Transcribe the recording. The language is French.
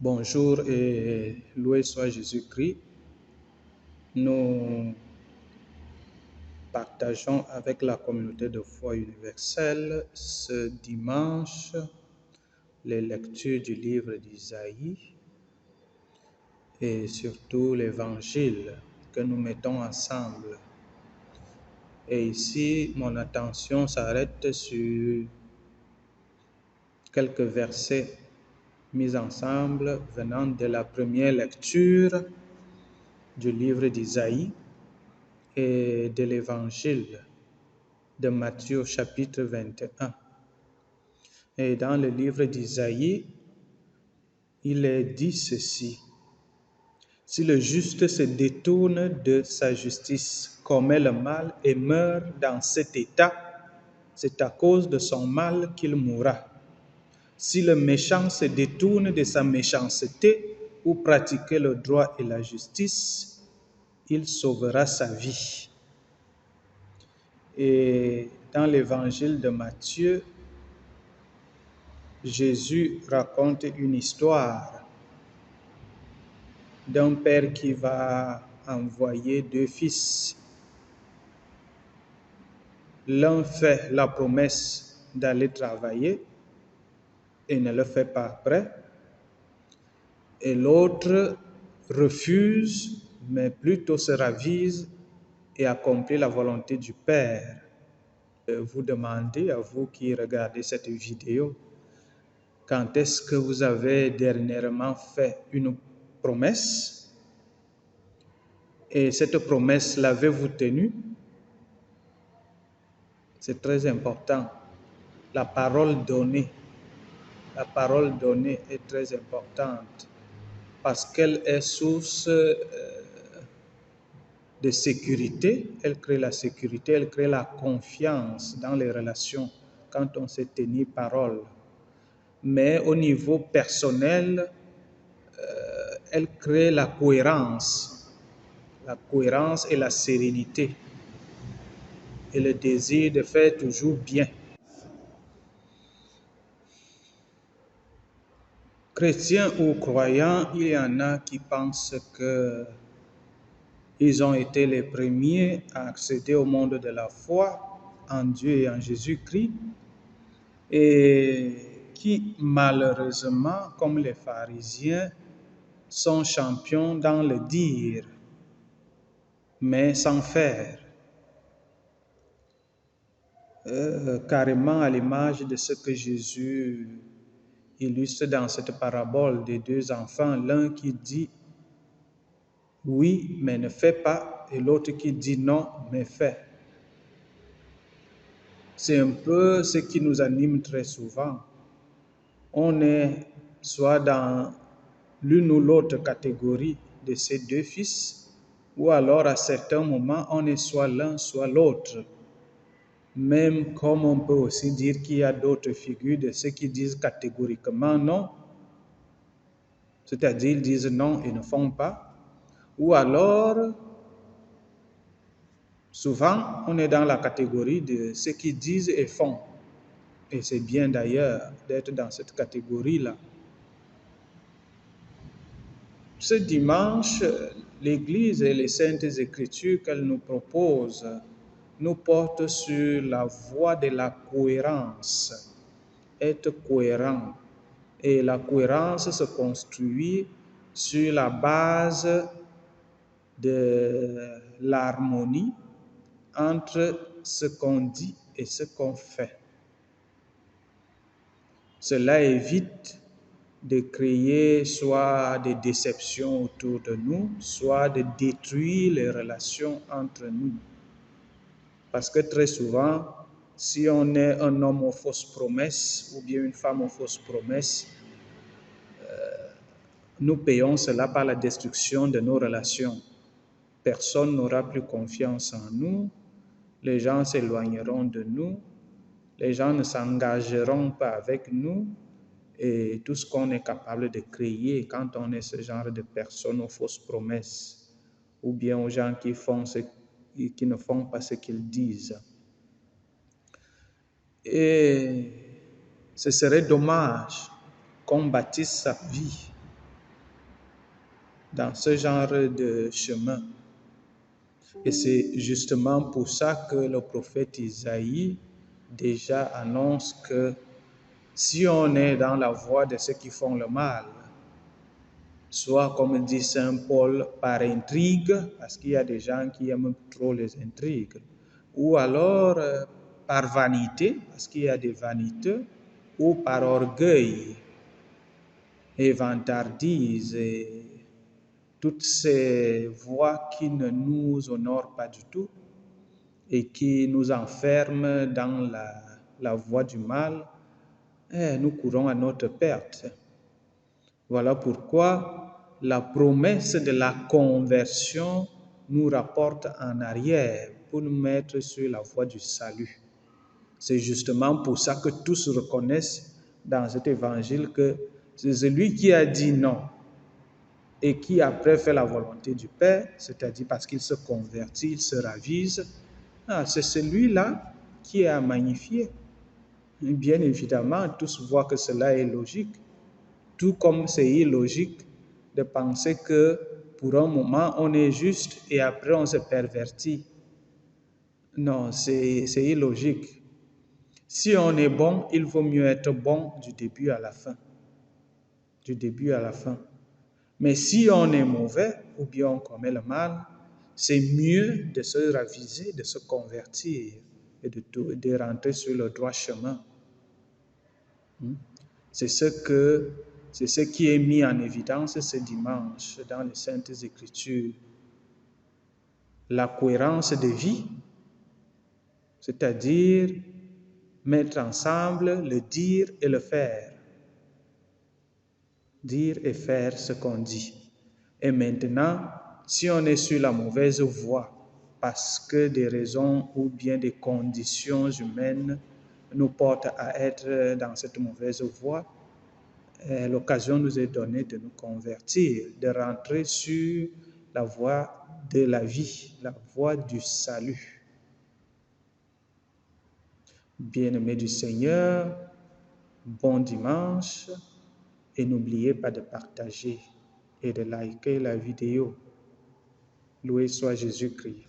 Bonjour et loué soit Jésus-Christ. Nous partageons avec la communauté de foi universelle ce dimanche les lectures du livre d'Isaïe et surtout l'évangile que nous mettons ensemble. Et ici, mon attention s'arrête sur quelques versets mis ensemble venant de la première lecture du livre d'Isaïe et de l'évangile de Matthieu chapitre 21. Et dans le livre d'Isaïe, il est dit ceci: si le juste se détourne de sa justice, commet le mal et meurt dans cet état, c'est à cause de son mal qu'il mourra. Si le méchant se détourne de sa méchanceté pour pratiquer le droit et la justice, il sauvera sa vie. Et dans l'évangile de Matthieu, Jésus raconte une histoire d'un père qui va envoyer deux fils. L'un fait la promesse d'aller travailler et ne le fait pas après. Et l'autre refuse, mais plutôt se ravise et accomplit la volonté du Père. Vous demandez, à vous qui regardez cette vidéo, quand est-ce que vous avez dernièrement fait une promesse et cette promesse, l'avez-vous tenue? C'est très important. La parole donnée est très importante parce qu'elle est source de sécurité. Elle crée la sécurité, elle crée la confiance dans les relations quand on s'est tenu parole. Mais au niveau personnel, elle crée la cohérence et la sérénité et le désir de faire toujours bien. Chrétiens ou croyants, il y en a qui pensent qu'ils ont été les premiers à accéder au monde de la foi en Dieu et en Jésus-Christ et qui malheureusement, comme les pharisiens, sont champions dans le dire, mais sans faire. Carrément à l'image de ce que Jésus illustre dans cette parabole des deux enfants, l'un qui dit oui, mais ne fais pas, et l'autre qui dit non, mais fais. C'est un peu ce qui nous anime très souvent. On est soit dans l'une ou l'autre catégorie de ces deux fils, ou alors à certains moments, on est soit l'un, soit l'autre. Même comme on peut aussi dire qu'il y a d'autres figures de ceux qui disent catégoriquement non, c'est-à-dire ils disent non et ne font pas, ou alors, souvent, on est dans la catégorie de ceux qui disent et font. Et c'est bien d'ailleurs d'être dans cette catégorie-là. Ce dimanche, l'Église et les Saintes Écritures qu'elle nous propose nous portent sur la voie de la cohérence. Être cohérent. Et la cohérence se construit sur la base de l'harmonie entre ce qu'on dit et ce qu'on fait. Cela évite de créer soit des déceptions autour de nous, soit de détruire les relations entre nous. Parce que très souvent, si on est un homme aux fausses promesses ou bien une femme aux fausses promesses, nous payons cela par la destruction de nos relations. Personne n'aura plus confiance en nous, les gens s'éloigneront de nous, les gens ne s'engageront pas avec nous et tout ce qu'on est capable de créer quand on est ce genre de personnes aux fausses promesses ou bien aux gens qui ne font pas ce qu'ils disent. Et ce serait dommage qu'on bâtisse sa vie dans ce genre de chemin. Et c'est justement pour ça que le prophète Isaïe déjà annonce que si on est dans la voie de ceux qui font le mal, soit comme dit Saint Paul, par intrigue, parce qu'il y a des gens qui aiment trop les intrigues, ou alors par vanité, parce qu'il y a des vaniteux, ou par orgueil et vantardise, et toutes ces voies qui ne nous honorent pas du tout et qui nous enferment dans la voie du mal, nous courons à notre perte. Voilà pourquoi la promesse de la conversion nous rapporte en arrière pour nous mettre sur la voie du salut. C'est justement pour ça que tous reconnaissent dans cet évangile que c'est celui qui a dit non et qui après fait la volonté du Père, c'est-à-dire parce qu'il se convertit, il se ravise, c'est celui-là qui est à magnifier. Bien évidemment, tous voient que cela est logique, tout comme c'est illogique de penser que pour un moment on est juste et après on se pervertit. Non, c'est illogique. Si on est bon, il vaut mieux être bon du début à la fin. Du début à la fin. Mais si on est mauvais ou bien on commet le mal, c'est mieux de se raviser, de se convertir et de rentrer sur le droit chemin. C'est ce qui est mis en évidence ce dimanche dans les Saintes Écritures. La cohérence de vie, c'est-à-dire mettre ensemble le dire et le faire. Dire et faire ce qu'on dit. Et maintenant, si on est sur la mauvaise voie, parce que des raisons ou bien des conditions humaines nous portent à être dans cette mauvaise voie, l'occasion nous est donnée de nous convertir, de rentrer sur la voie de la vie, la voie du salut. Bien-aimés du Seigneur, bon dimanche et n'oubliez pas de partager et de liker la vidéo. Loué soit Jésus-Christ.